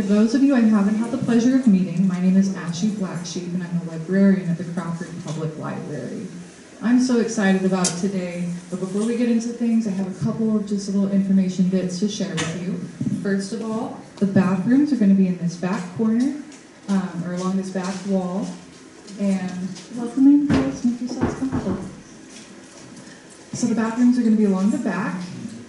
those of you I haven't had the pleasure of meeting, my name is Ashley Blacksheep, and I'm the librarian at the Crawford Public Library. I'm so excited about today, but before we get into things, I have a couple of just little information bits to share with you. First of all, the bathrooms are going to be in this back corner, or along this back wall, and welcome in, guys, make yourselves comfortable. So the bathrooms are going to be along the back,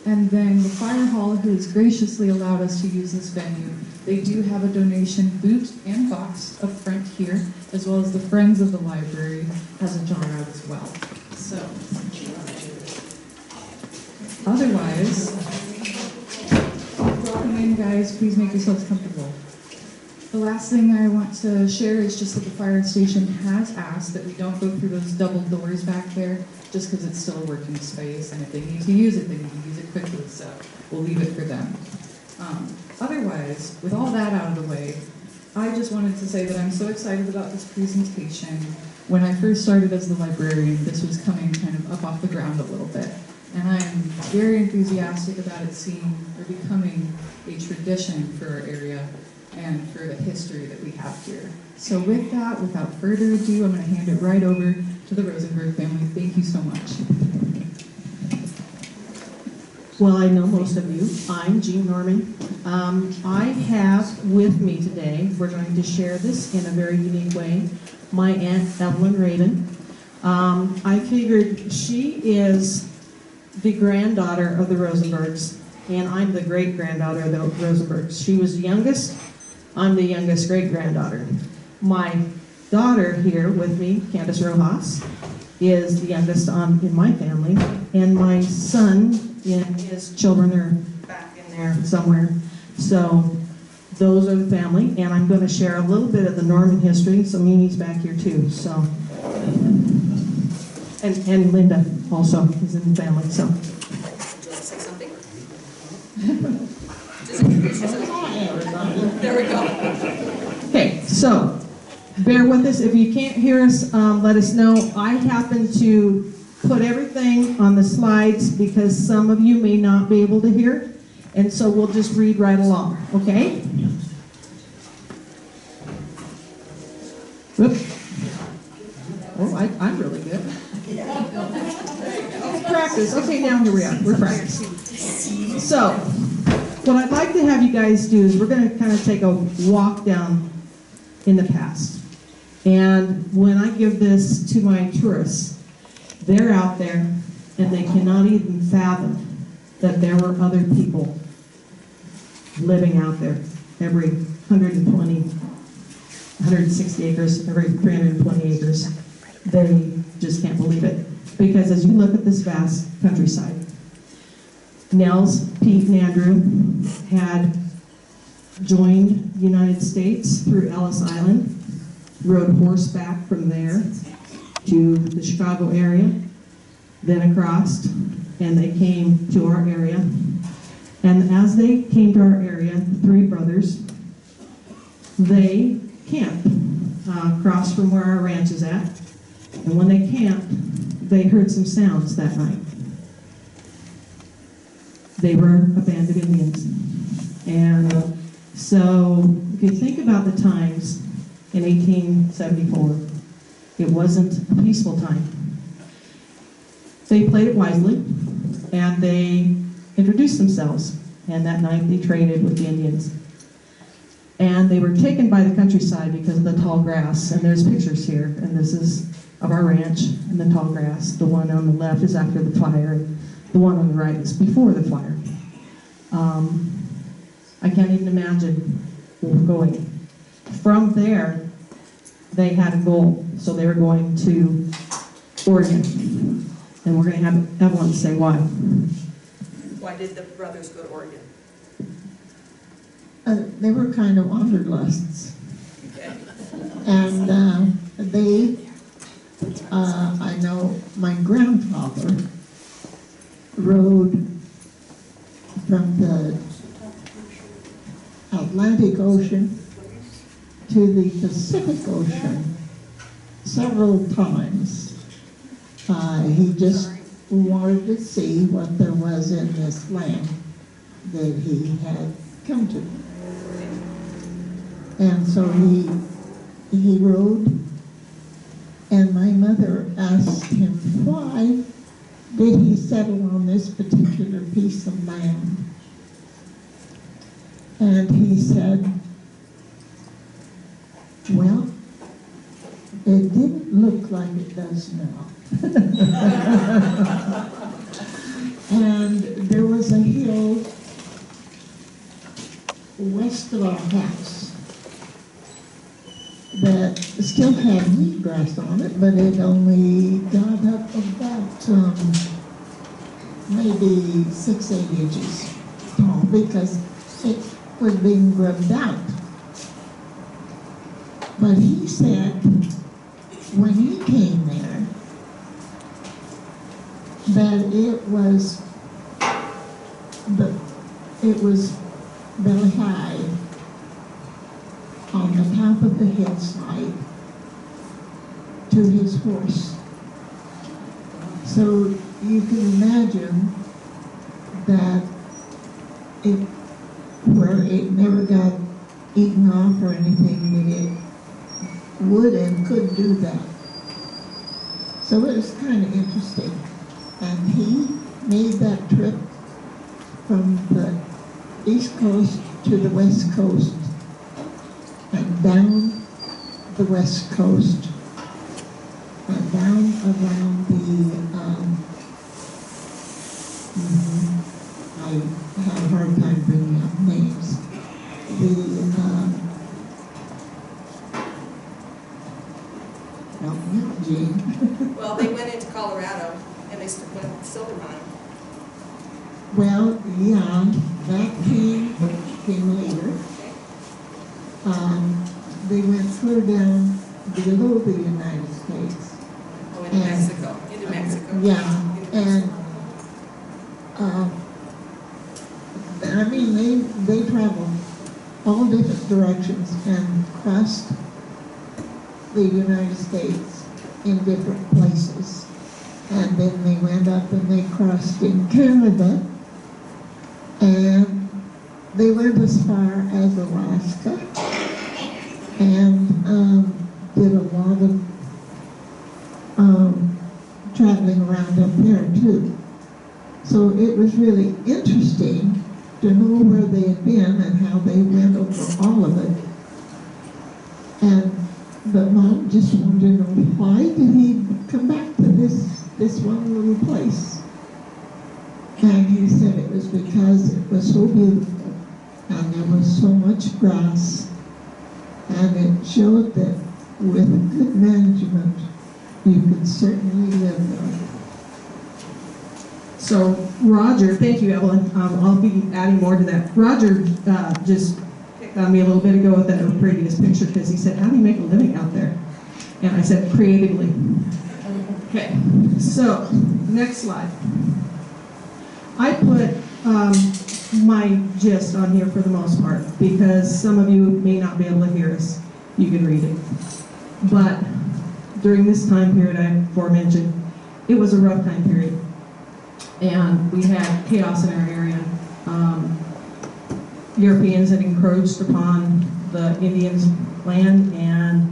and then the fire hall, who has graciously allowed us to use this venue, they do have a donation boot and box up front here, as well as the Friends of the Library has a jar out as well. So, otherwise, welcome in, guys. Please make yourselves comfortable. The last thing I want to share is just that the fire station has asked that we don't go through those double doors back there, just because it's still a working space, and if they need to use it, they need to use it quickly, so we'll leave it for them. Otherwise, with all that out of the way, I just wanted to say that I'm so excited about this presentation. When I first started as the librarian, this was coming kind of up off the ground a little bit, and I am very enthusiastic about it becoming a tradition for our area and for the history that we have here. So with that, without further ado, I'm going to hand it right over to the Rosenburg family. Thank you so much. Well, I know most of you. I'm Jean Norman. I have with me today, we're going to share this in a very unique way, my Aunt Evelyn Raven. I figured she is the granddaughter of the Rosenbergs, and I'm the great-granddaughter of the Rosenbergs. She was the youngest. I'm the youngest great-granddaughter. My daughter here with me, Candace Rojas, is the youngest in my family, and my son and his children are back in there somewhere. So those are the family, and I'm going to share a little bit of the Norman history. So Mimi's back here too. So, and Linda also is in the family. So. Would you like to say something? Just introduce yourself. There we go. Okay, so bear with us. If you can't hear us, let us know. I happen to put everything on the slides because some of you may not be able to hear, and so we'll just read right along, okay? Whoop. Oh, I'm really good. Practice. Okay, now here we are. We're practicing. So, what I'd like to have you guys do is we're going to kind of take a walk down in the past. And when I give this to my tourists, they're out there and they cannot even fathom that there were other people living out there every 120, 160 acres, every 320 acres. They just can't believe it. Because as you look at this vast countryside, Nels, Pete, and Andrew had joined the United States through Ellis Island, rode horseback from there to the Chicago area, then across, and they came to our area. And as they came to our area, three brothers, they camped across from where our ranch is at. And when they camped, they heard some sounds that night. They were a band of Indians. And so if you think about the times in 1874, it wasn't a peaceful time. They played it wisely, and they introduced themselves, and that night they traded with the Indians. And they were taken by the countryside because of the tall grass, and there's pictures here, and this is of our ranch and the tall grass. The one on the left is after the fire, and the one on the right is before the fire. I can't even imagine where we're going. From there, they had a goal, so they were going to Oregon. And we're going to have Evelyn say why. Why did the brothers go to Oregon? They were kind of wanderlusts. Okay. And I know my grandfather rode from the Atlantic Ocean to the Pacific Ocean several times. He just wanted to see what there was in this land that he had come to. And so he rode, and my mother asked him why did he settle on this particular piece of land. And he said, well, it didn't look like it does now. And there was a hill west of our house that still had wheat grass on it, but it only got up about maybe 6-8 inches tall because it was being grubbed out. But he said when he came there that it was very high on the top of the hillside to his horse. So you can imagine that where it never got eaten off or anything, that it would and could do that. So it was kind of interesting. And he made that trip from the East Coast to the West Coast and down the West Coast and down around I have a hard time bringing up names. Help me out, Jane. Well, they went into Colorado and they went silver mine. Well, yeah, that came later. They went clear down below the United States. Oh, into Mexico. Into Mexico. Yeah, and I mean, they traveled all different directions and crossed the United States in different places. And then they went up and they crossed in Canada, and they went as far as Alaska, and did a lot of traveling around up there too. So it was really interesting to know where they had been and how they went over all of it. But Mom just wanted to know, why did he come back to this one little place? And he said it was because it was so beautiful and there was so much grass, and it showed that with good management you could certainly live there. So Roger, thank you, Evelyn. I'll be adding more to that. Roger just picked on me a little bit ago with that previous picture because he said, how do you make a living out there? And I said, creatively. Okay, so next slide. I put my gist on here for the most part because some of you may not be able to hear us. You can read it. But during this time period I aforementioned, it was a rough time period. And we had chaos in our area. Europeans had encroached upon the Indians' land, and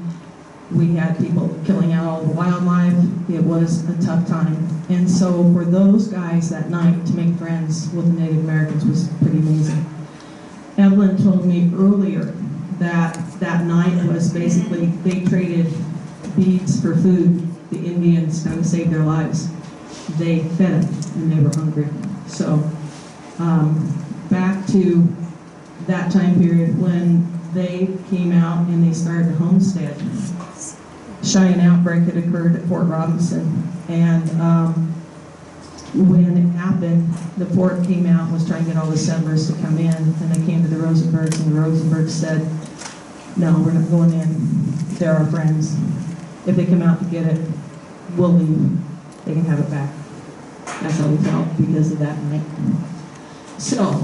we had people killing out all the wildlife. It was a tough time. And so for those guys that night to make friends with the Native Americans was pretty amazing. Evelyn told me earlier that that night was basically, they traded beads for food. The Indians kind of saved their lives. They fed them and they were hungry. So back to that time period when they came out and they started the homestead. Cheyenne outbreak had occurred at Fort Robinson, and when it happened, the fort came out and was trying to get all the settlers to come in, and they came to the Rosenburgs, and the Rosenburgs said, no, we're not going in. They're our friends. If they come out to get it, we'll leave. They can have it back. That's how we felt because of that night. So,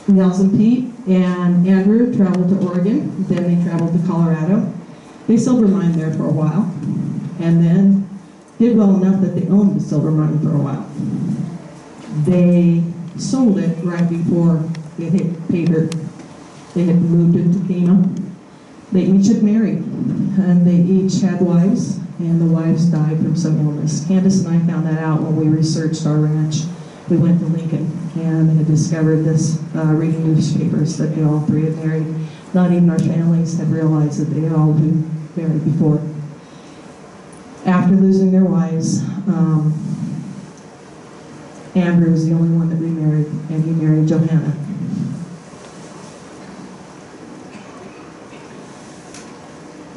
Nels and Pete and Andrew traveled to Oregon. Then they traveled to Colorado. They silver mined there for a while, and then did well enough that they owned the silver mine for a while. They sold it right before it hit pay dirt, They had moved into Kima. They each had married, and they each had wives, and the wives died from some illness. Candace and I found that out when we researched our ranch. We went to Lincoln and had discovered this, reading newspapers, that they all three had married. Not even our families had realized that they had all been married before. After losing their wives, Andrew was the only one that remarried, and he married Johanna.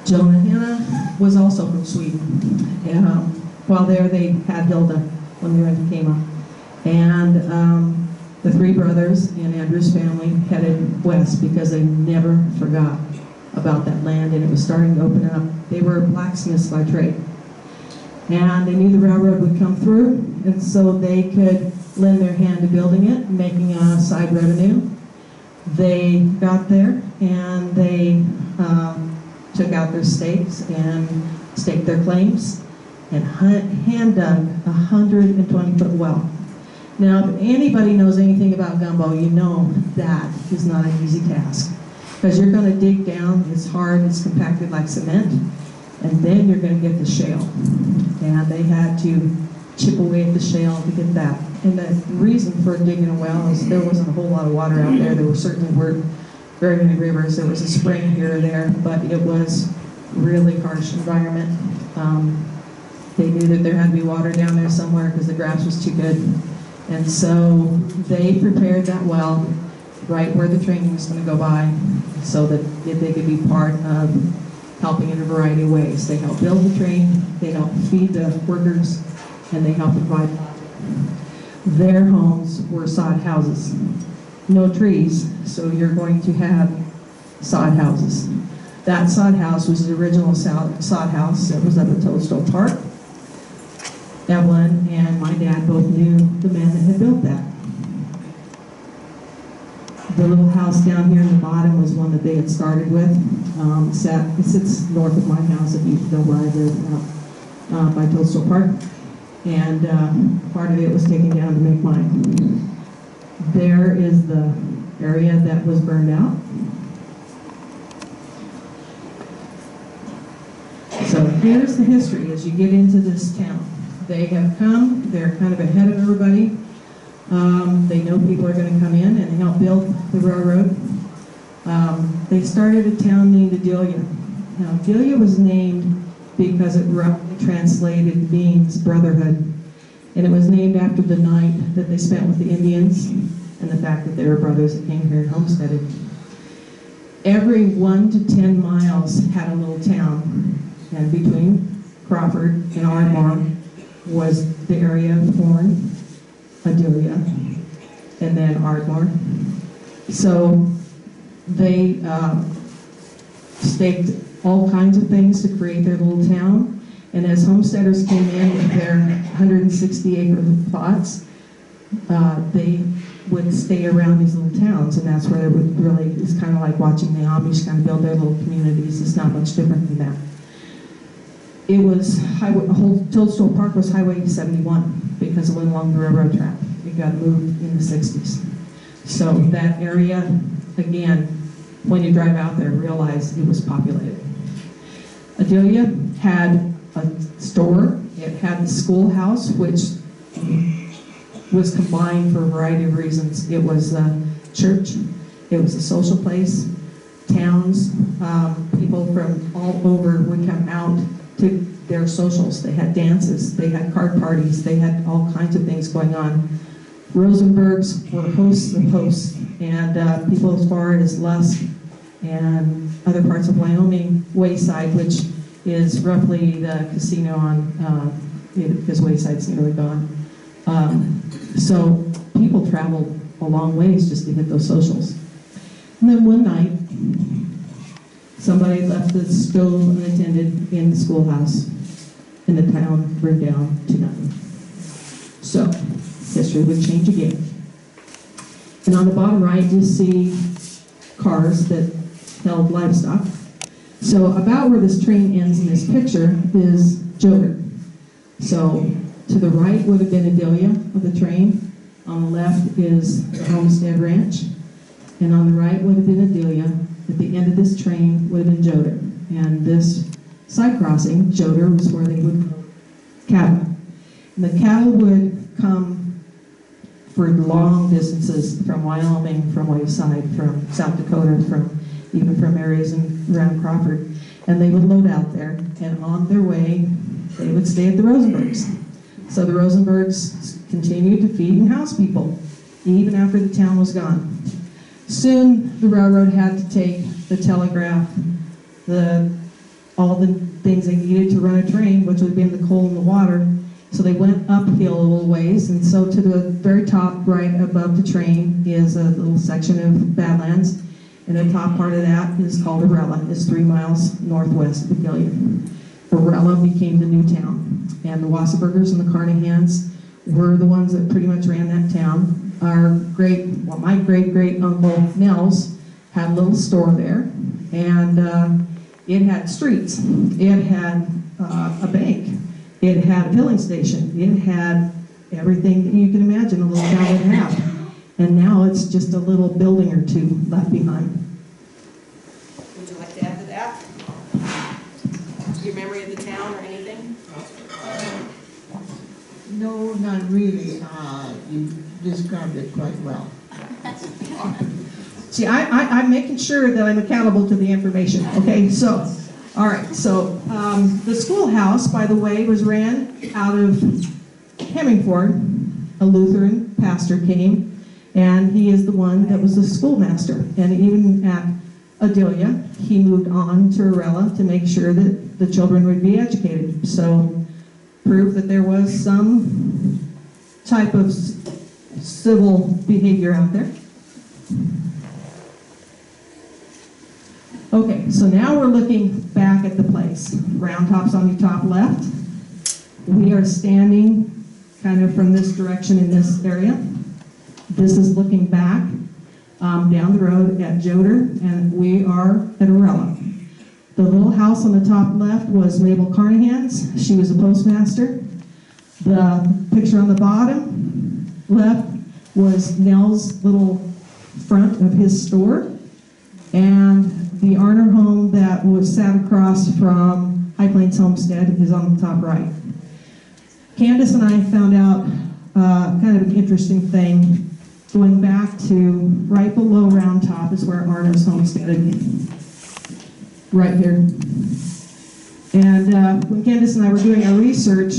Johanna was also from Sweden. And, while there, they had Hilda when they went to Kima. And the three brothers and Andrew's family headed west because they never forgot about that land, and it was starting to open up. They were blacksmiths by trade. And they knew the railroad would come through, and so they could lend their hand to building it, making a side revenue. They got there, and they took out their stakes and staked their claims and hand dug a 120-foot well. Now, if anybody knows anything about Gumbo, you know that is not an easy task, because you're going to dig down. It's hard, it's compacted like cement, and then you're going to get the shale. And they had to chip away at the shale to get that. And the reason for digging a well is there wasn't a whole lot of water out there. There certainly weren't very many rivers. There was a spring here or there, but it was really harsh environment. They knew that there had to be water down there somewhere because the grass was too good. And so they prepared that well right where the train was going to go by, so that they could be part of helping in a variety of ways. They helped build the train, they helped feed the workers, and they helped provide lodging. Their homes were sod houses. No trees, so you're going to have sod houses. That sod house was the original sod house that was up at Toadstool Park. Evelyn and my dad both knew the man that had built that. The little house down here in the bottom was one that they had started with. It sits north of my house, if you know where I live, by Toadstool Park. And part of it was taken down to make mine. There is the area that was burned out. So here's the history as you get into this town. They have come, they're kind of ahead of everybody. They know people are going to come in and help build the railroad. They started a town named Adelia. Now, Adelia was named because it roughly translated means brotherhood. And it was named after the night that they spent with the Indians and the fact that they were brothers that came here and homesteaded. Every 1 to 10 miles had a little town. And between Crawford and Ardmore was the area of Horn, Adelia, and then Ardmore. So they staked all kinds of things to create their little town. And as homesteaders came in with their 160-acre plots, they would stay around these little towns, and that's where it would really, it's kind of like watching the Amish kind of build their little communities. It's not much different than that. It was, Toadstool Park was Highway 71 because it went along the railroad track. It got moved in the 60s. So that area, again, when you drive out there, realize it was populated. Adelia had a store. It had the schoolhouse, which was combined for a variety of reasons. It was a church. It was a social place. Towns, people from all over would come out to their socials. They had dances, they had card parties, they had all kinds of things going on. Rosenburgs were hosts of hosts, and people as far as Lusk and other parts of Wyoming, Wayside, which is roughly the casino on, because Wayside's nearly gone. So people traveled a long ways just to hit those socials. And then one night, somebody left the stove unattended in the schoolhouse, and the town burned down to nothing. So, history would change again. And on the bottom right, you see cars that held livestock. So about where this train ends in this picture is Joker. So to the right would have been Adelia of the train. On the left is the Homestead Ranch. And on the right would have been Adelia. end of this train would have been Joder. And this side crossing, Joder, was where they would load cattle. And the cattle would come for long distances from Wyoming, from Wayside, from South Dakota, even from areas around Crawford. And they would load out there, and on their way, they would stay at the Rosenburgs. So the Rosenburgs continued to feed and house people, even after the town was gone. Soon, the railroad had to take the telegraph, all the things they needed to run a train, which would have been the coal and the water. So they went uphill a little ways, and so to the very top, right above the train, is a little section of Badlands. And the top part of that is called Arella. It's 3 miles northwest of Amelia. Arella became the new town. And the Wasserburgers and the Carnahans were the ones that pretty much ran that town. My great-great-uncle Nels had a little store there. And it had streets. It had a bank. It had a filling station. It had everything that you can imagine a little town would have. And now it's just a little building or two left behind. Would you like to add to that? Your memory of the town or anything? No, not really. You described it quite well. See, I'm making sure that I'm accountable to the information, okay? So, all right, so the schoolhouse, by the way, was ran out of Hemingford. A Lutheran pastor came, and he is the one that was the schoolmaster. And even at Adelia, he moved on to Arella to make sure that the children would be educated. So, proof that there was some type of civil behavior out there. Okay, so now we're looking back at the place. Round Top's on the top left. We are standing kind of from this direction in this area. This is looking back down the road at Joder, and we are at Arella. The little house on the top left was Mabel Carnahan's. She was a postmaster. The picture on the bottom left was Nell's little front of his store. And the Arner home that was sat across from High Plains Homestead is on the top right. Candace and I found out kind of an interesting thing. Going back to right below Round Top is where Arner's homestead is. Right here. And when Candace and I were doing our research,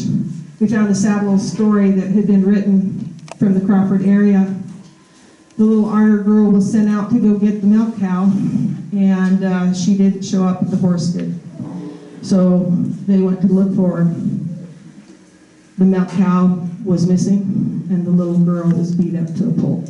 we found a sad little story that had been written from the Crawford area. The little Arner girl was sent out to go get the milk cow, and she didn't show up, the horse did. So they went to look for her. The milk cow was missing, and the little girl was beat up to a pulp.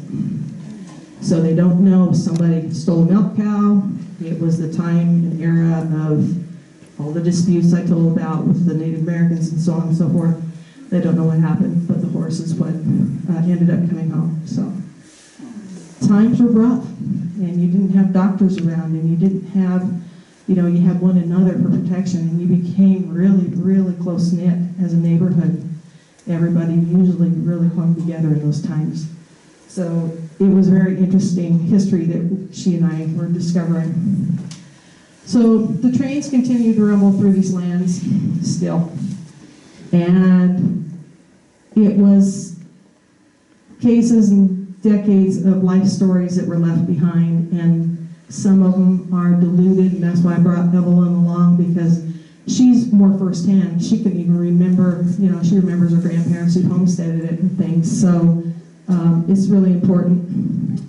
So they don't know if somebody stole a milk cow. It was the time and era of all the disputes I told about with the Native Americans and so on and so forth. They don't know what happened, but the horse is what ended up coming home. So times were rough, and you didn't have doctors around, and you didn't have, you had one another for protection, and you became really, really close-knit as a neighborhood. Everybody usually really hung together in those times. So it was very interesting history that she and I were discovering. So the trains continue to rumble through these lands still. And it was cases and decades of life stories that were left behind, and some of them are diluted, and that's why I brought Evelyn along, because she's more firsthand. She can even remember, she remembers her grandparents who homesteaded it and things, so it's really important.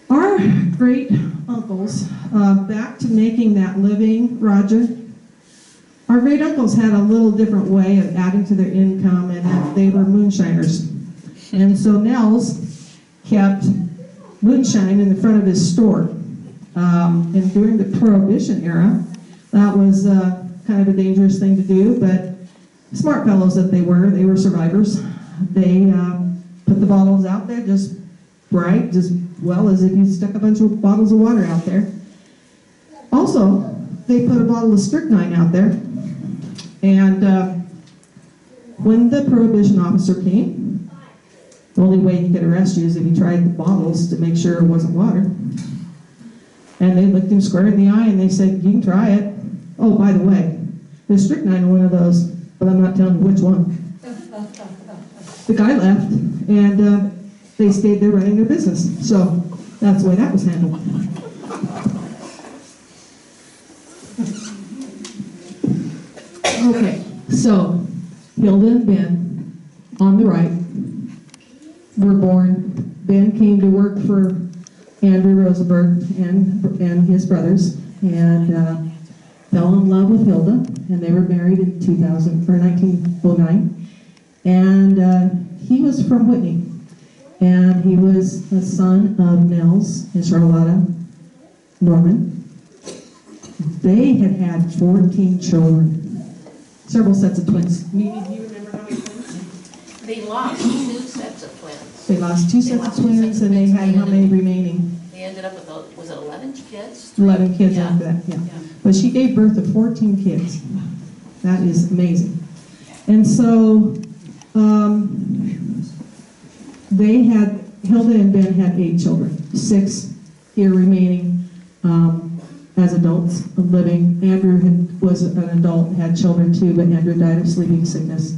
Our great uncles, back to making that living, Roger, our great uncles had a little different way of adding to their income, and they were moonshiners. And so Nels kept moonshine in the front of his store. And during the Prohibition era, that was kind of a dangerous thing to do, but smart fellows that they were survivors. They put the bottles out there just bright, just well as if you stuck a bunch of bottles of water out there. Also, they put a bottle of strychnine out there, and when the Prohibition officer came, the only way he could arrest you is if he tried the bottles to make sure it wasn't water. And they looked him square in the eye and they said, you can try it. Oh, by the way, there's strychnine in one of those, but I'm not telling you which one. The guy left, and they stayed there running their business. So that's the way that was handled. Okay, so Hilda and Ben on the right were born. Ben came to work for Andrew Rosenburg and his brothers, and fell in love with Hilda, and they were married in 1909. And he was from Whitney, and he was a son of Nels and Charlotta Norman. They had 14 children, several sets of twins. Mimi, do you remember how many twins? They lost 2 sets of twins. They lost two sets of twins, and they had how many remaining? They ended up with, was it 11 kids? 11 kids Yeah. after that, yeah. But she gave birth to 14 kids. That is amazing. And so Hilda and Ben had 8 children, 6 here remaining as adults living. Andrew was an adult, had children too, but Andrew died of sleeping sickness.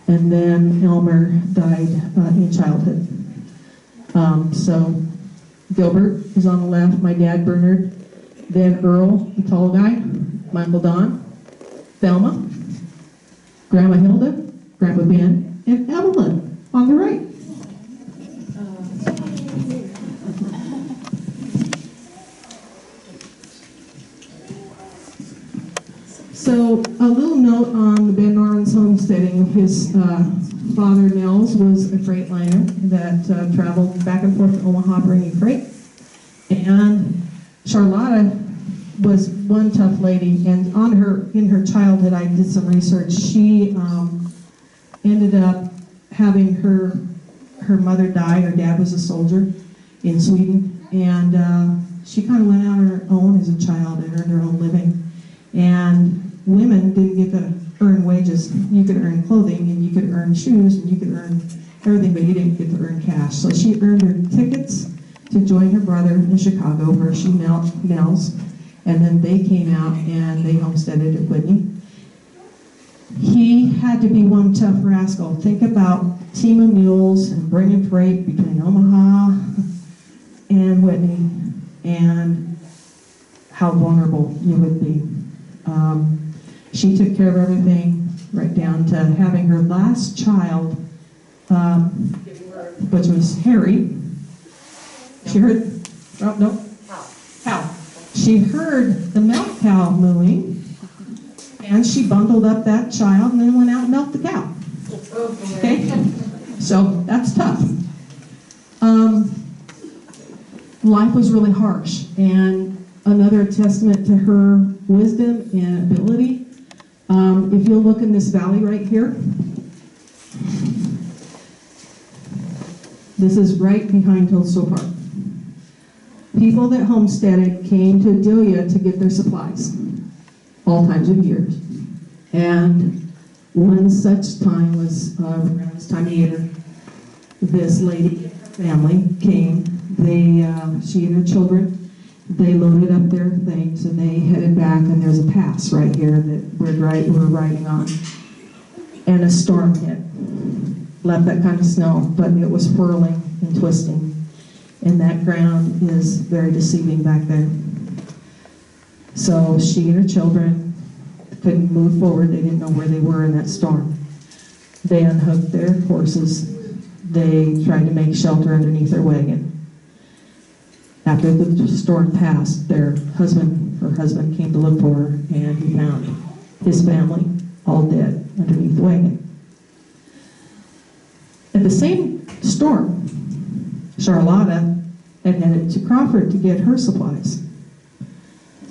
And then Elmer died in childhood. So Gilbert is on the left, my dad Bernard, then Earl, the tall guy, my Uncle Don, Thelma, Grandma Hilda, Grandpa Ben, and Evelyn on the right. So a little note on the Ben Norman's homesteading. His father Nels was a freight liner that traveled back and forth to Omaha bringing freight. And Charlotta was one tough lady, and in her childhood, I did some research. She ended up having her mother die. Her dad was a soldier in Sweden, and she kind of went out on her own as a child and earned her own living. And women didn't get to earn wages. You could earn clothing, and you could earn shoes, and you could earn everything, but you didn't get to earn cash. So she earned her tickets to join her brother in Chicago, where she Nels, and then they came out and they homesteaded at Whitney. He had to be one tough rascal. Think about team of mules and bringing freight between Omaha and Whitney, and how vulnerable you would be. She took care of everything, right down to having her last child, which was Harry. She heard, oh no, Hal. She heard the milk cow mooing, and she bundled up that child and then went out and milked the cow. Okay, so that's tough. Life was really harsh, and another testament to her wisdom and ability. If you'll look in this valley right here, this is right behind Hillsville Park. People that homesteaded came to Adelia to get their supplies, all times of years. And one such time was around this time of year. This lady family came. She and her children, they loaded up their things and they headed back, and there's a pass right here that we're riding on. And a storm hit. Left that kind of snow, but it was whirling and twisting. And that ground is very deceiving back there. So she and her children couldn't move forward. They didn't know where they were in that storm. They unhooked their horses. They tried to make shelter underneath their wagon. After the storm passed, her husband came to look for her, and he found his family all dead underneath the wagon. At the same storm, Charlotta had headed to Crawford to get her supplies.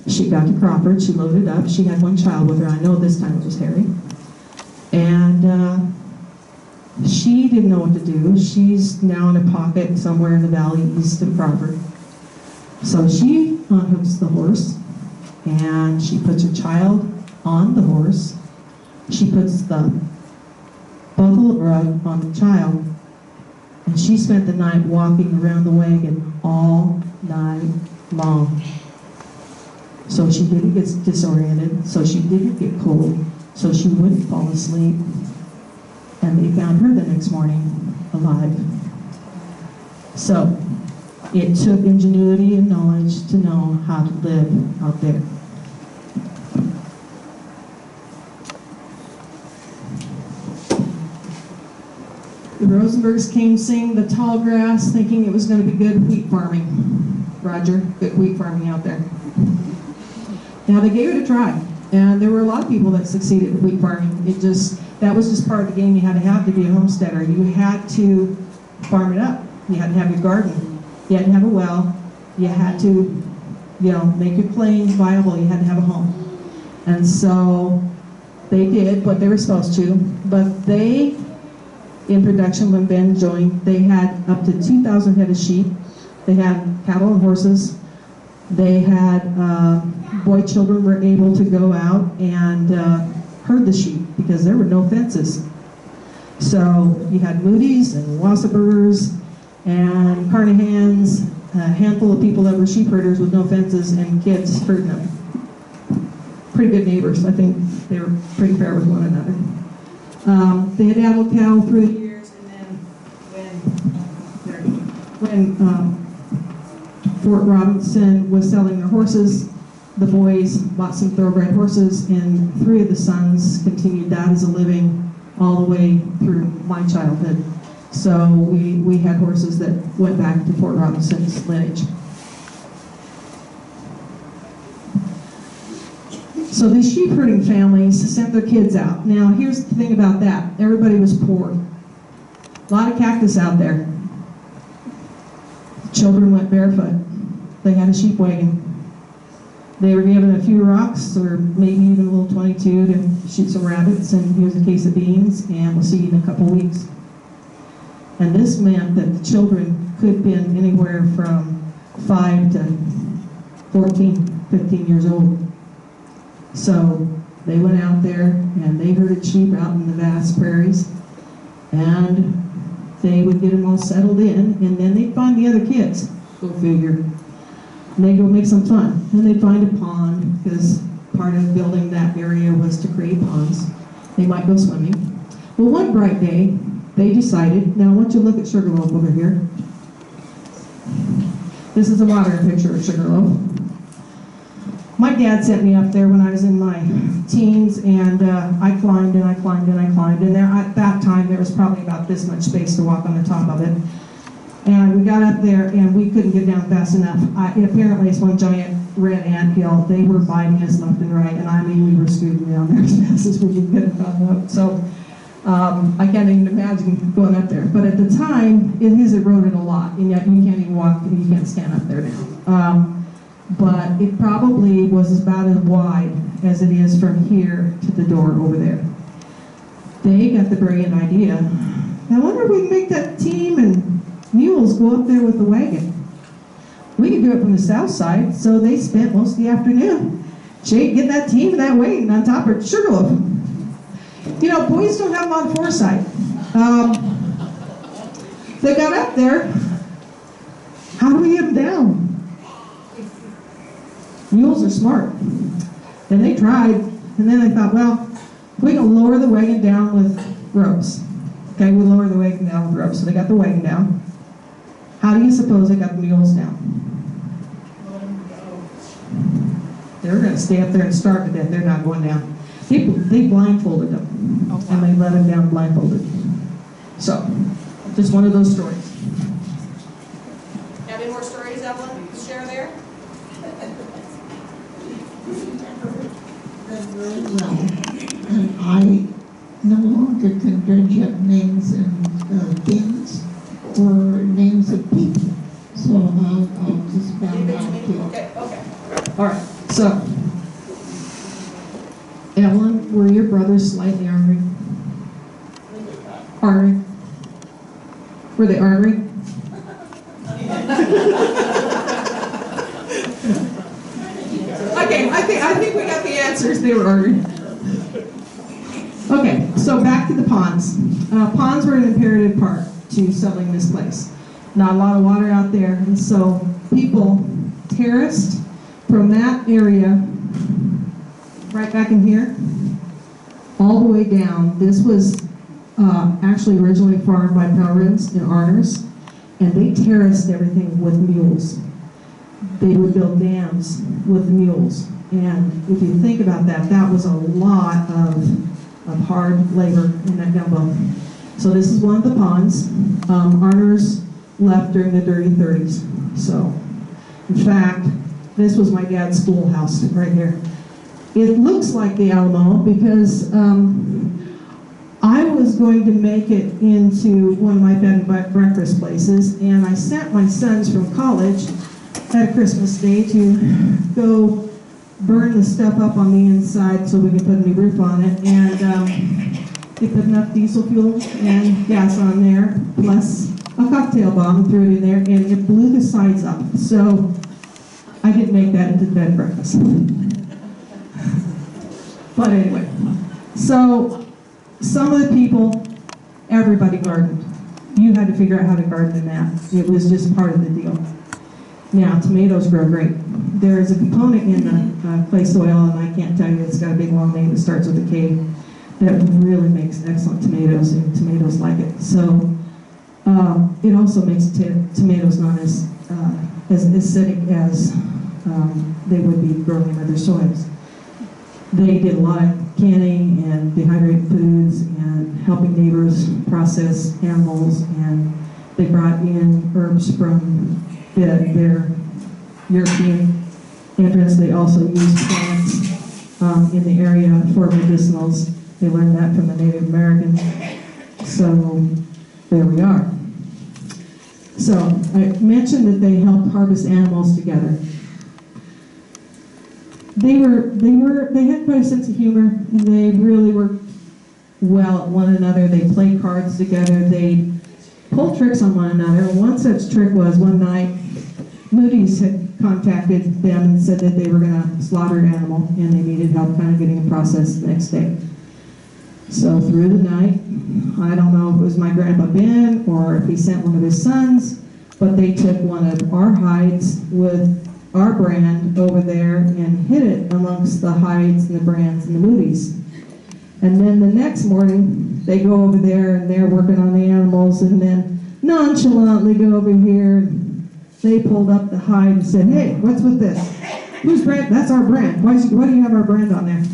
She got to Crawford, she loaded up, she had one child with her, I know this time it was Harry. And she didn't know what to do. She's now in a pocket somewhere in the valley east of Crawford. So she unhooks the horse, and she puts her child on the horse. She puts the buffalo rug on the child, and she spent the night walking around the wagon all night long. so she didn't get disoriented, so she didn't get cold, so she wouldn't fall asleep. And they found her the next morning alive. So it took ingenuity and knowledge to know how to live out there. The Rosenbergs came seeing the tall grass, thinking it was going to be good wheat farming. Roger, good wheat farming out there. Now they gave it a try, and there were a lot of people that succeeded at wheat farming. That was just part of the game you had to have to be a homesteader. You had to farm it up. You had to have your garden. You had to have a well. You had to, make your claims viable. You had to have a home. And so they did what they were supposed to, but they, in production when Ben joined, they had up to 2,000 head of sheep. They had cattle and horses. They had, boy children were able to go out and herd the sheep because there were no fences. So you had Moody's and Wasserburgers and Carnahans, a handful of people that were sheep herders with no fences and kids herding them. Pretty good neighbors. I think they were pretty fair with one another. They had addled cattle through the years, and then when Fort Robinson was selling their horses, the boys bought some thoroughbred horses, and 3 of the sons continued that as a living all the way through my childhood. So we had horses that went back to Fort Robinson's lineage. So these sheep herding families sent their kids out. Now here's the thing about that. Everybody was poor. A lot of cactus out there. Children went barefoot. They had a sheep wagon. They were given a few rocks or maybe even a little 22 to shoot some rabbits, and here's a case of beans, and we'll see you in a couple weeks. And this meant that the children could have been anywhere from 5 to 14, 15 years old. So they went out there and they herded sheep out in the vast prairies, and they would get them all settled in, and then they'd find the other kids. Go figure. And they'd go make some fun. And they'd find a pond, because part of building that area was to create ponds. They might go swimming. Well, one bright day, they decided, now I want you to look at Sugarloaf over here. This is a modern picture of Sugarloaf. My dad sent me up there when I was in my teens, and I climbed and I climbed and I climbed, and there, at that time there was probably about this much space to walk on the top of it. And we got up there and we couldn't get down fast enough. Apparently it's one giant red anthill. They were biting us left and right, and I mean we were scooting down there as fast as we could get it up. So I can't even imagine going up there. But at the time, it has eroded a lot, and yet you can't even walk, and you can't stand up there now. But it probably was about as wide as it is from here to the door over there. They got the brilliant idea, I wonder if we can make that team and mules go up there with the wagon. We could do it from the south side, so they spent most of the afternoon getting that team and that wagon on top of Sugarloaf. You know, boys don't have a lot of foresight. They got up there, how do we get them down? Mules are smart. And they tried, and then they thought, well, we can lower the wagon down with ropes. Okay, we lower the wagon down with ropes. So they got the wagon down. How do you suppose they got the mules down? They were going to stay up there and starve to death. They're not going down. They blindfolded them, and they let them down blindfolded. So, just one of those stories. Have any more stories, Evelyn, to share there? Very well, and I no longer can dredge up names and things or names of people, so I'll just bow Leave it to out me? here. Okay. All right, so, Evelyn, were your brothers slightly ornery? Ornery? Were they ornery? Okay, I think we got the answers. They were ornery. Okay, so back to the ponds. Ponds were an imperative part to settling this place. Not a lot of water out there, and so people terraced from that area, right back in here, all the way down, this was actually originally farmed by Pelrins and Arners, and they terraced everything with mules. They would build dams with mules. And if you think about that, that was a lot of hard labor in that gumbo. So this is one of the ponds. Arners left during the dirty 30s. So, in fact, this was my dad's schoolhouse right here. It looks like the Alamo because I was going to make it into one of my bed and breakfast places, and I sent my sons from college at Christmas Day to go burn the stuff up on the inside so we could put a new roof on it, and they put enough diesel fuel and gas on there, plus a cocktail bomb, and threw it in there, and it blew the sides up. So I didn't make that into the bed and breakfast. But anyway, so some of the people, everybody gardened. You had to figure out how to garden in that. It was just part of the deal. Now, tomatoes grow great. There is a component in the clay soil, and I can't tell you, it's got a big long name that starts with a K, that really makes excellent tomatoes, and tomatoes like it. So it also makes tomatoes not as acidic as they would be growing in other soils. They did a lot of canning and dehydrated foods and helping neighbors process animals, and they brought in herbs from their European entrance. They also used plants in the area for medicinals. They learned that from the Native Americans. So there we are. So I mentioned that they helped harvest animals together. They had quite a sense of humor, and they really worked well at one another. They played cards together. They pulled tricks on one another. One such trick was one night, Moody's had contacted them and said that they were going to slaughter an animal, and they needed help kind of getting it processed the next day. So through the night, I don't know if it was my grandpa Ben or if he sent one of his sons, but they took one of our hides with our brand over there and hid it amongst the hides and the brands and the Moody's. And then the next morning, they go over there and they're working on the animals, and then nonchalantly go over here, and they pulled up the hide and said, "Hey, what's with this? Whose brand? That's our brand. Why do you have our brand on there?"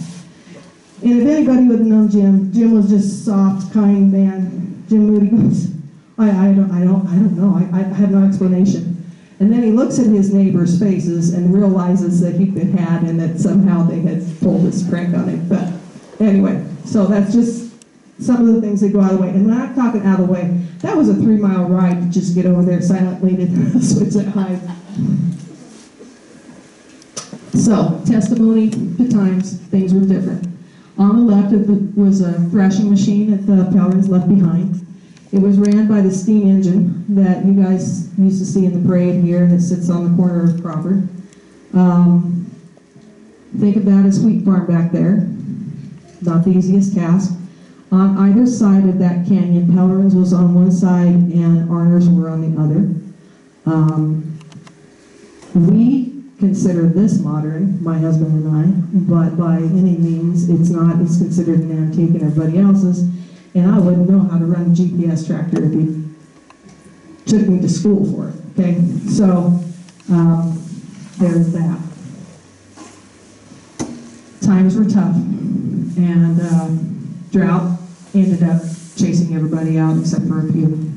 And if anybody would have known Jim was just soft, kind man. Jim Moody goes, I don't know. I have no explanation. And then he looks at his neighbors' faces and realizes that he'd been had and that somehow they had pulled this prank on him. But anyway, so that's just some of the things that go out of the way. And when I'm talking out of the way, that was a 3-mile ride to just get over there silently to switch that hide. So, testimony to times, things were different. On the left was a thrashing machine that the Pelrins left behind. It was ran by the steam engine that you guys used to see in the parade here that sits on the corner of Crawford. Think of that as wheat farm back there. Not the easiest task. On either side of that canyon, Pelrins was on one side and Arners were on the other. We consider this modern, my husband and I, but by any means it's not. It's considered an antique and everybody else's. And I wouldn't know how to run a GPS tractor if he took me to school for it, okay? So, there's that. Times were tough, and drought ended up chasing everybody out except for a few.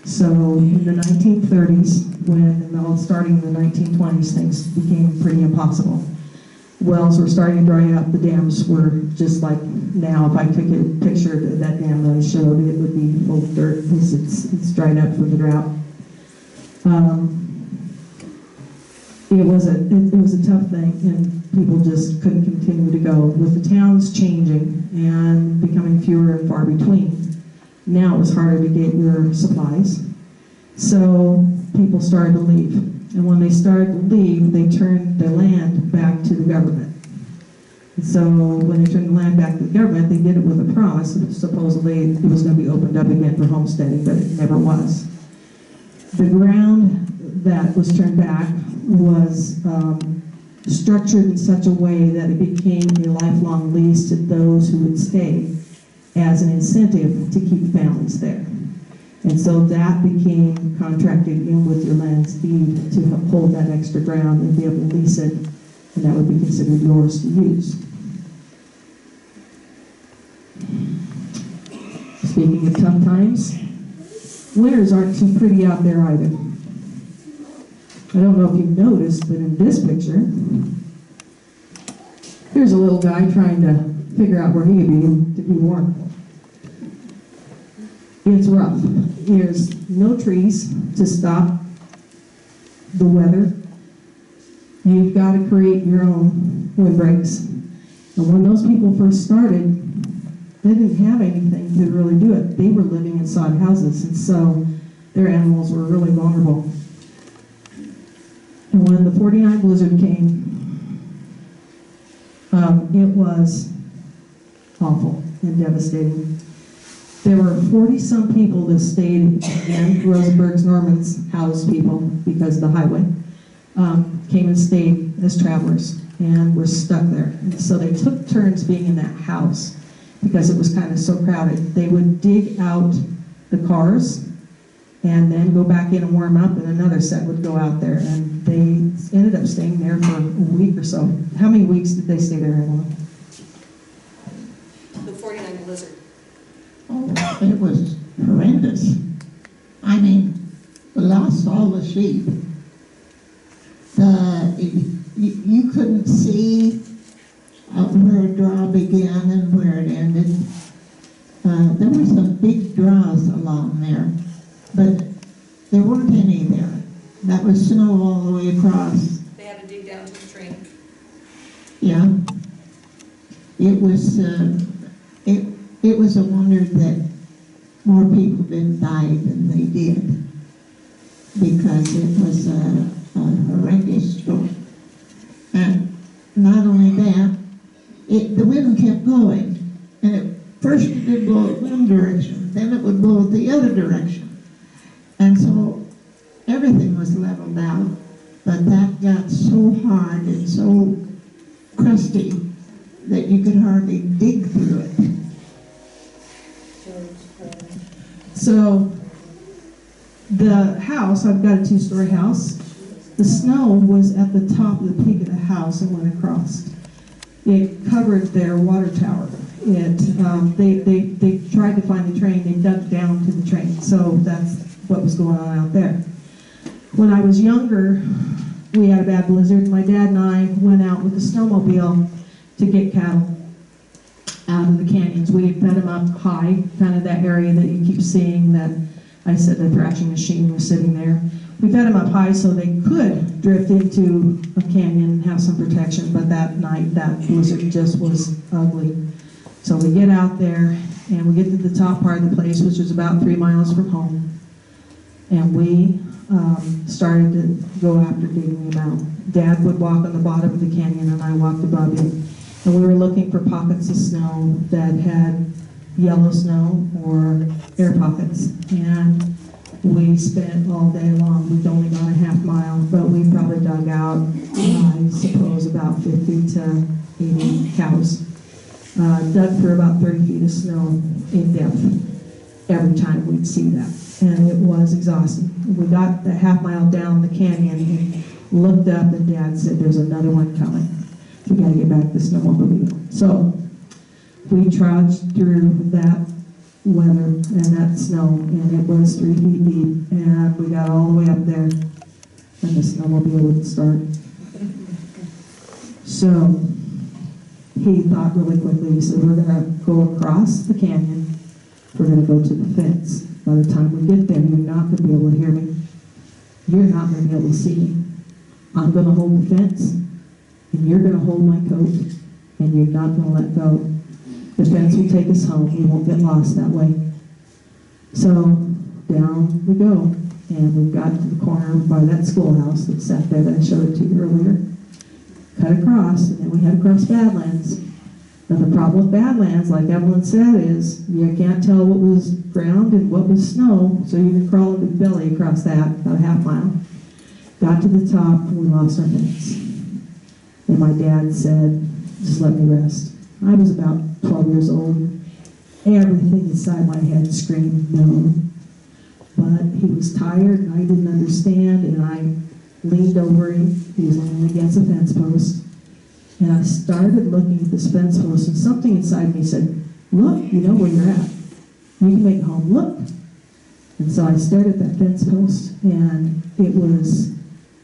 So, in the 1930s, starting in the 1920s, things became pretty impossible. Wells were starting to dry up. The dams were just like now. If I took a picture of that dam that I showed, it would be full of dirt because it's dried up from the drought. It was a tough thing, and people just couldn't continue to go. With the towns changing and becoming fewer and far between, now it was harder to get your supplies. So people started to leave. And when they started to leave, they turned the land back to the government. So when they turned the land back to the government, they did it with a promise that supposedly it was going to be opened up again for homesteading, but it never was. The ground that was turned back was structured in such a way that it became a lifelong lease to those who would stay as an incentive to keep families there. And so that became contracted in with your land's deed to hold that extra ground and be able to lease it, and that would be considered yours to use. Speaking of tough times, winters aren't too pretty out there either. I don't know if you've noticed, but in this picture, here's a little guy trying to figure out where he could be to be warm. It's rough. There's no trees to stop the weather. You've got to create your own windbreaks. And when those people first started, they didn't have anything to really do it. They were living in sod houses, and so their animals were really vulnerable. And when the 49 blizzard came, it was awful and devastating. There were 40-some people that stayed in Rosenburg's Norman's house people because the highway came and stayed as travelers and were stuck there. And so they took turns being in that house because it was kind of so crowded. They would dig out the cars and then go back in and warm up, and another set would go out there. And they ended up staying there for a week or so. How many weeks did they stay there, Evelyn? The 49 blizzard. Oh, it was horrendous. I mean, we lost all the sheep. You couldn't see where a draw began and where it ended. There were some big draws along there, but there weren't any there. That was snow all the way across. They had to dig down to the train. Yeah. It was it was a wonder that more people didn't die than they did, because it was a horrendous storm. And not only that, the wind kept blowing, and first it did blow in one direction, then it would blow the other direction. And so everything was leveled out, but that got so hard and so crusty that you could hardly dig through it. So the house, I've got a 2-story house. The snow was at the top of the peak of the house and went across. It covered their water tower. They tried to find the train. They dug down to the train. So that's what was going on out there. When I was younger, we had a bad blizzard. My dad and I went out with a snowmobile to get cattle out of the canyons. We had fed them up high, kind of that area that you keep seeing that I said the thrashing machine was sitting there. We fed them up high so they could drift into a canyon and have some protection, but that night that blizzard just was ugly. So we get out there and we get to the top part of the place, which was about 3 miles from home, and we started to go after digging them out. Dad would walk on the bottom of the canyon and I walked above him. And we were looking for pockets of snow that had yellow snow or air pockets. And we spent all day long. We'd only gone a half mile, but we probably dug out, I suppose, about 50 to 80 cows. Dug for about 30 feet of snow in depth every time we'd see that. And it was exhausting. We got the half mile down the canyon and looked up, and Dad said, "There's another one coming. We got to get back to the snowmobile." So we trudged through that weather and that snow, and it was 3 feet deep, and we got all the way up there, and the snowmobile wouldn't start. So he thought really quickly. He said, "We're going to go across the canyon. We're going to go to the fence. By the time we get there, you're not going to be able to hear me. You're not going to be able to see me. I'm going to hold the fence, and you're going to hold my coat, and you're not going to let go. The fence will take us home. We won't get lost that way." So down we go, and we got to the corner by that schoolhouse that sat there that I showed it to you earlier. Cut across, and then we head across Badlands. Now the problem with Badlands, like Evelyn said, is you can't tell what was ground and what was snow, so you can crawl with belly across that, about a half mile. Got to the top, and we lost our fence. And my dad said, just let me rest. I was about 12 years old. Everything inside my head screamed no. But he was tired and I didn't understand, and I leaned over him. He was leaning against a fence post. And I started looking at this fence post, and something inside me said, look, you know where you're at. You can make it home, look. And so I stared at that fence post, and it was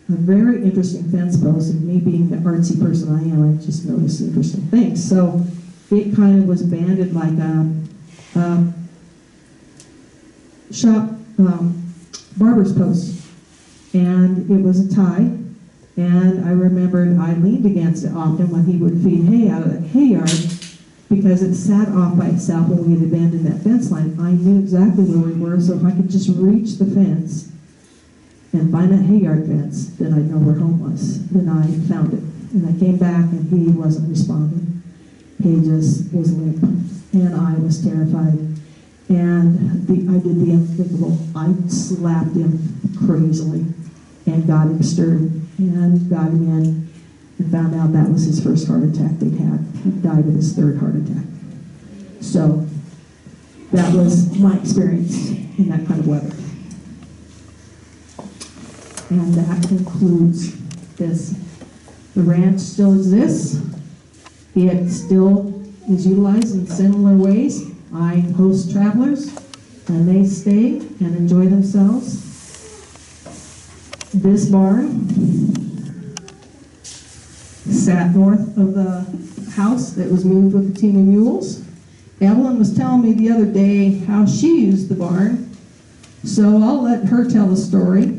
a very interesting fence post, and me being the artsy person I am, I just noticed interesting things. So it kind of was banded like a shop barber's post, and it was a tie. And I remembered I leaned against it often when he would feed hay out of the hay yard, because it sat off by itself when we had abandoned that fence line. I knew exactly where we were, so if I could just reach the fence and find that hay yard fence, then I'd know where home was. Then I found it. And I came back and he wasn't responding. He just was limp. And I was terrified. And I did the unthinkable. I slapped him crazily and got him stirred and got him in, and found out that was his first heart attack they'd had. He died of his third heart attack. So that was my experience in that kind of weather. And that concludes this. The ranch still exists. It still is utilized in similar ways. I host travelers, and they stay and enjoy themselves. This barn sat north of the house that was moved with a team of mules. Evelyn was telling me the other day how she used the barn, so I'll let her tell the story.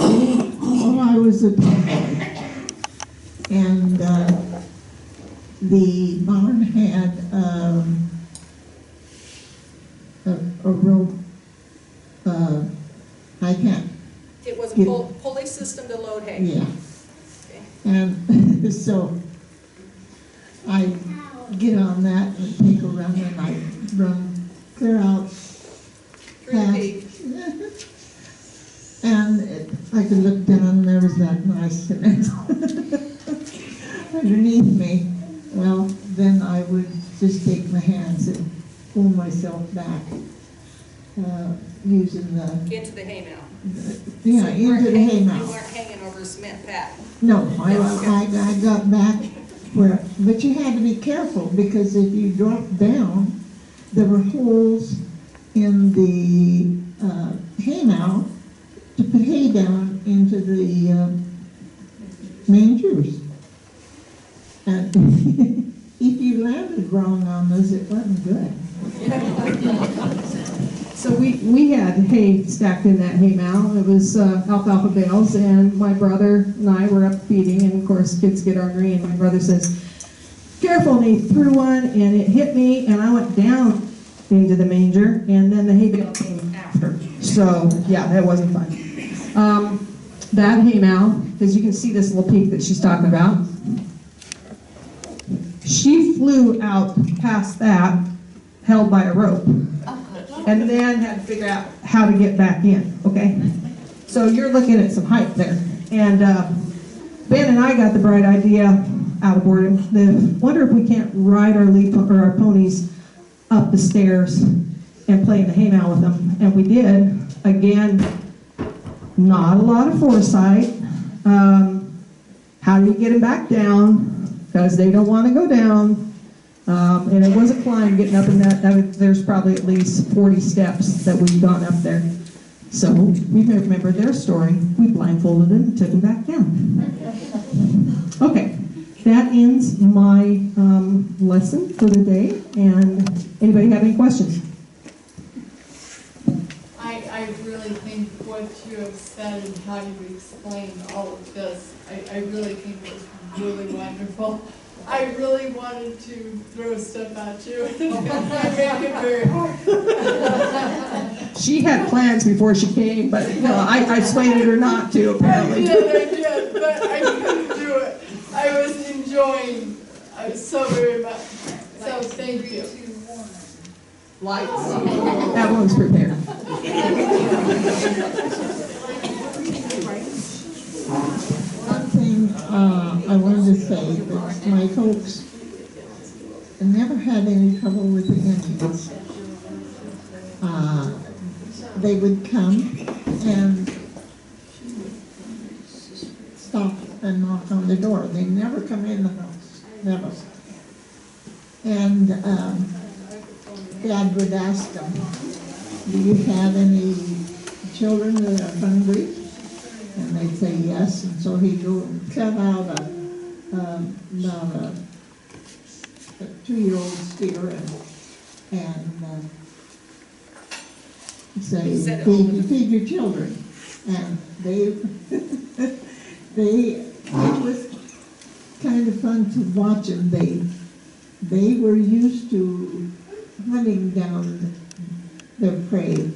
Oh, I was a tomboy, and the barn had a rope. I can't. It was a pulley system to load hay. Yeah. Okay. And so I get on that and take a run, and I run clear out Through the peak. and I could look down, and there was that nice cement underneath me. Well, then I would just take my hands and pull myself back, using the Into the hay mound. yeah, So you into weren't the hay hanging- mound. You weren't hanging over a cement pad. No, I got back where, but you had to be careful, because if you dropped down, there were holes in the hay mound to put hay down into the mangers. And if you landed wrong on those, it wasn't good. So we had hay stacked in that hay mound. It was alfalfa bales, and my brother and I were up feeding, and of course kids get ornery, and my brother says, careful, and he threw one, and it hit me, and I went down into the manger, and then the hay bale came after. So yeah, that wasn't fun. That hay mound, because you can see this little peak that she's talking about, she flew out past that, held by a rope, and then had to figure out how to get back in, okay? So you're looking at some height there. And Ben and I got the bright idea out of boredom. Wonder if we can't ride our our ponies up the stairs and play in the hay mound with them. And we did. Again, not a lot of foresight. How do you get them back down? Because they don't want to go down. And it was a climb getting up in that. There's probably at least 40 steps that we've gone up there. So we remembered their story. We blindfolded them and took them back down. Okay, that ends my lesson for the day. And anybody have any questions? I really think what you have said and how you explained all of this, I really think was really wonderful. I really wanted to throw stuff at you. I made it very hard. She had plans before she came, but you know, I persuaded her not to, apparently. I did, but I couldn't do it. I was enjoying so very much. So thank you. Lights. That one's prepared. I wanted to say that my folks never had any trouble with the Indians. They would come and stop and knock on the door. They never come in the house, never. And Dad would ask them, do you have any children that are hungry? And they'd say yes, and so he'd go and cut out about a 2-year-old steer and say, feed your children. And it was kind of fun to watch them. They were used to hunting down their prey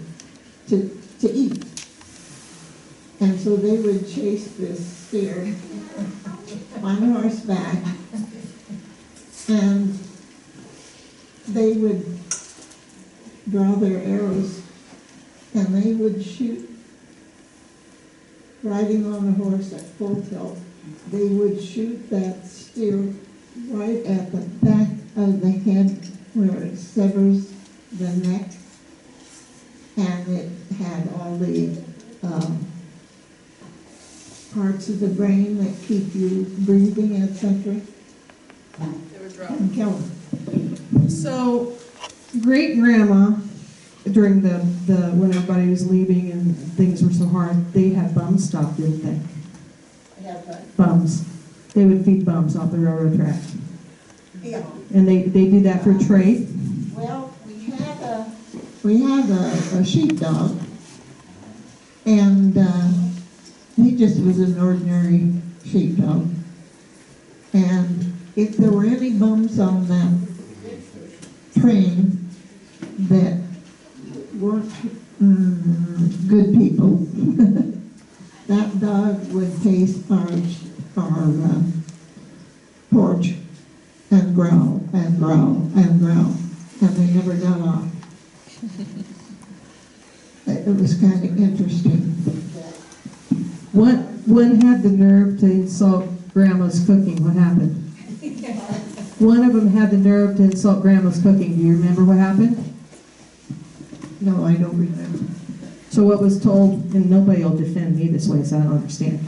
to eat. And so they would chase this steer on horseback, and they would draw their arrows, and they would shoot riding on a horse at full tilt. They would shoot that steer right at the back of the head where it severs the neck, and it had all the parts of the brain that keep you breathing, etc. And kill them. So, great grandma, during the when everybody was leaving and things were so hard, they had bums stop, didn't they? Bums. They would feed bums off the railroad track. Yeah. And they do that for trade? Well, we had a sheepdog, and he just was an ordinary sheepdog. And if there were any bums on that train that weren't good people, that dog would pace our porch and growl and growl and growl, and they never got off. It was kind of interesting. One had the nerve to insult Grandma's cooking. What happened? One of them had the nerve to insult Grandma's cooking. Do you remember what happened? No, I don't remember. So what was told, and nobody will defend me this way, so I don't understand.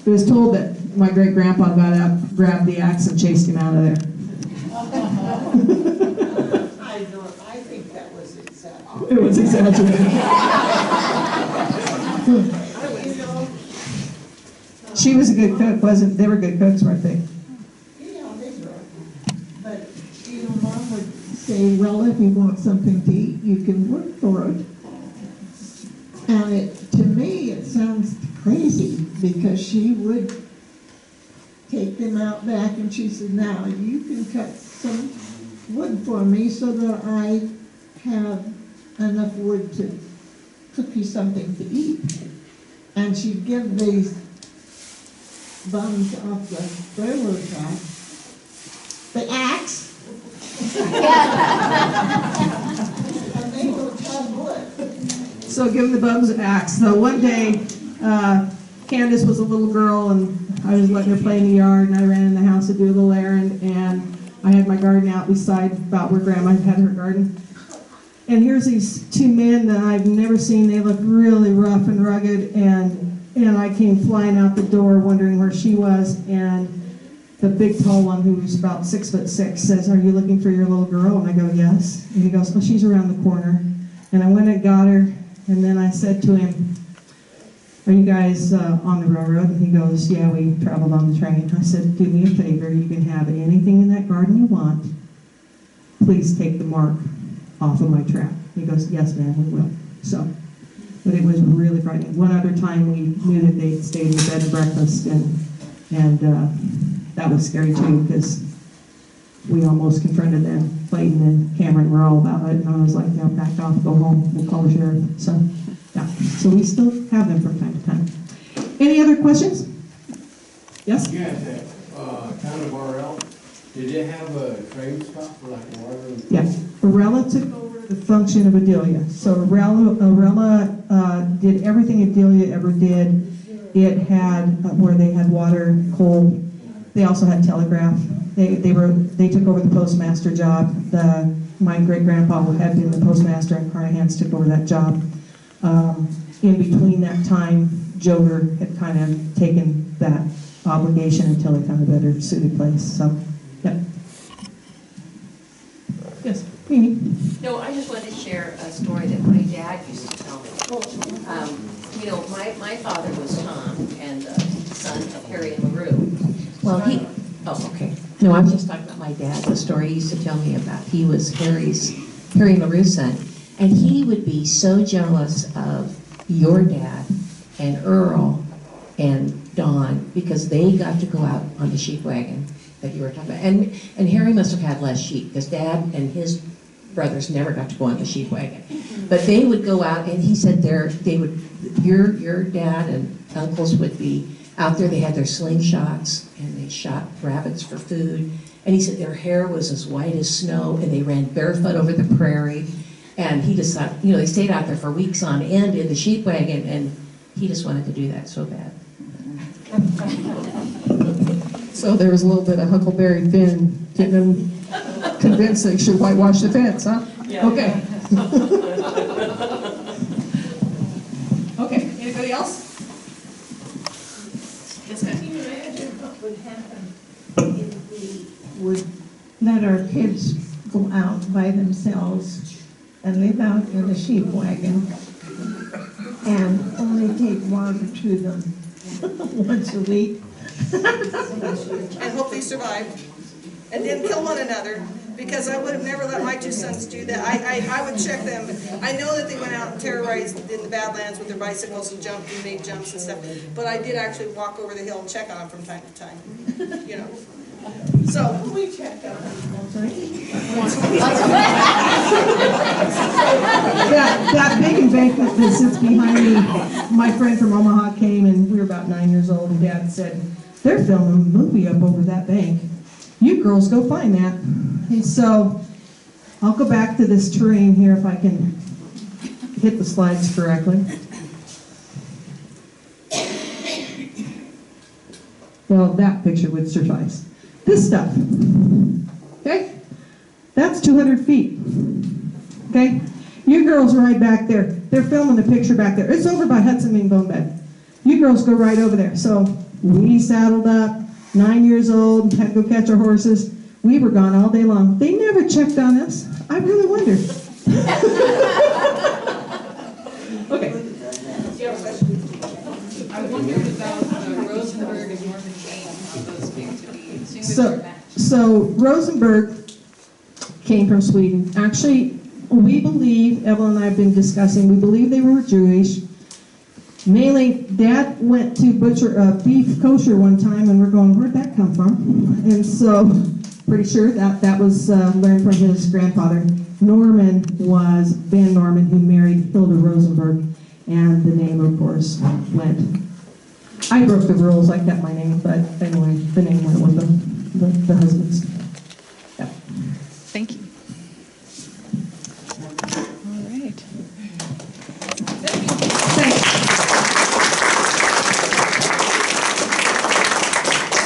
It was told that my great-grandpa got up, grabbed the axe, and chased him out of there. I think that was exaggerated. It was exaggerated. She was a good cook, wasn't? They were good cooks, weren't they? Yeah, they were. But, Mom would say, well, if you want something to eat, you can work for it. And to me, it sounds crazy, because she would take them out back, and she said, now, you can cut some wood for me so that I have enough wood to cook you something to eat. And she'd give these bums off the railroad track the axe. And they would chop wood. So give the bums an axe. So one day, Candace was a little girl, and I was letting her play in the yard, and I ran in the house to do a little errand, and I had my garden out beside about where Grandma had her garden. And here's these two men that I've never seen. They look really rough and rugged, and I came flying out the door wondering where she was, and the big tall one, who was about 6'6", says, "Are you looking for your little girl?" And I go, "Yes." And he goes, "Oh, she's around the corner." And I went and got her, and then I said to him, "Are you guys on the railroad?" And he goes, "Yeah, we traveled on the train." I said, "Do me a favor, you can have anything in that garden you want. Please take the mark off of my track." He goes, "Yes, ma'am, we will." So, but it was really frightening. One other time we knew that they'd stayed in the bed and breakfast, and that was scary too, because we almost confronted them. Clayton and Cameron were all about it, and I was like, "Yeah, back off, go home, we'll call the sheriff." So, yeah. So we still have them from time to time. Any other questions? Yes? You guys have town of RL. Did it have a train stop for like a water? Yeah. Arella took over the function of Adelia. So Arella did everything Adelia ever did it had where they had water, coal. They also had telegraph. They took over the postmaster job. My great grandpa had been the postmaster, and Carnahan's took over that job. In between that time, Joger had kind of taken that obligation until he found a better suited place. So, yeah. Yes, Mimi. No, I just wanted to share a story that my dad used to tell me. You know, my father was Tom and the son of Harry and LaRue. Well, okay. No, I was just talking about my dad, the story he used to tell me about. He was Harry and LaRue's son. And he would be so jealous of your dad and Earl and Don because they got to go out on the sheep wagon that you were talking about. And Harry must have had less sheep because Dad and his brothers never got to go on the sheep wagon. But they would go out, and he said your dad and uncles would be out there. They had their slingshots, and they shot rabbits for food. And he said their hair was as white as snow, and they ran barefoot over the prairie. And he just thought, you know, they stayed out there for weeks on end in the sheep wagon, and he just wanted to do that so bad. So there was a little bit of Huckleberry Finn getting them convinced they should whitewash the fence, huh? Yeah. Okay. Okay, anybody else? Can you imagine what would happen if we would let our kids go out by themselves and live out in a sheep wagon and only take water to them once a week? And hope they survive, and didn't kill one another, because I would have never let my two sons do that. I would check them. I know that they went out and terrorized in the Badlands with their bicycles and jumped and made jumps and stuff, but I did actually walk over the hill and check on them from time to time, you know. So, We checked out. That big embankment that sits behind me, my friend from Omaha came, and we were about 9 years old, and Dad said, they're filming a movie up over that bank. You girls go find that. And so I'll go back to this terrain here if I can hit the slides correctly. Well, that picture would suffice. This stuff, okay? That's 200 feet, okay? You girls right back there. They're filming the picture back there. It's over by Hudson Main Bone Bed. You girls go right over there. So we saddled up, 9 years old, had to go catch our horses. We were gone all day long. They never checked on us. I really wondered. Okay. I wondered about the Rosenburg and Northern Kane, how those came to be. Seemed like So Rosenburg came from Sweden. Actually, we believe, Evelyn and I have been discussing, we believe they were Jewish. Mainly, Dad went to butcher beef kosher one time, and we're going, where'd that come from? And so, pretty sure that was learned from his grandfather. Norman was Van Norman, who married Hilda Rosenberg, and the name, of course, went. I broke the rules, I kept my name, but anyway, the name went with the husband's.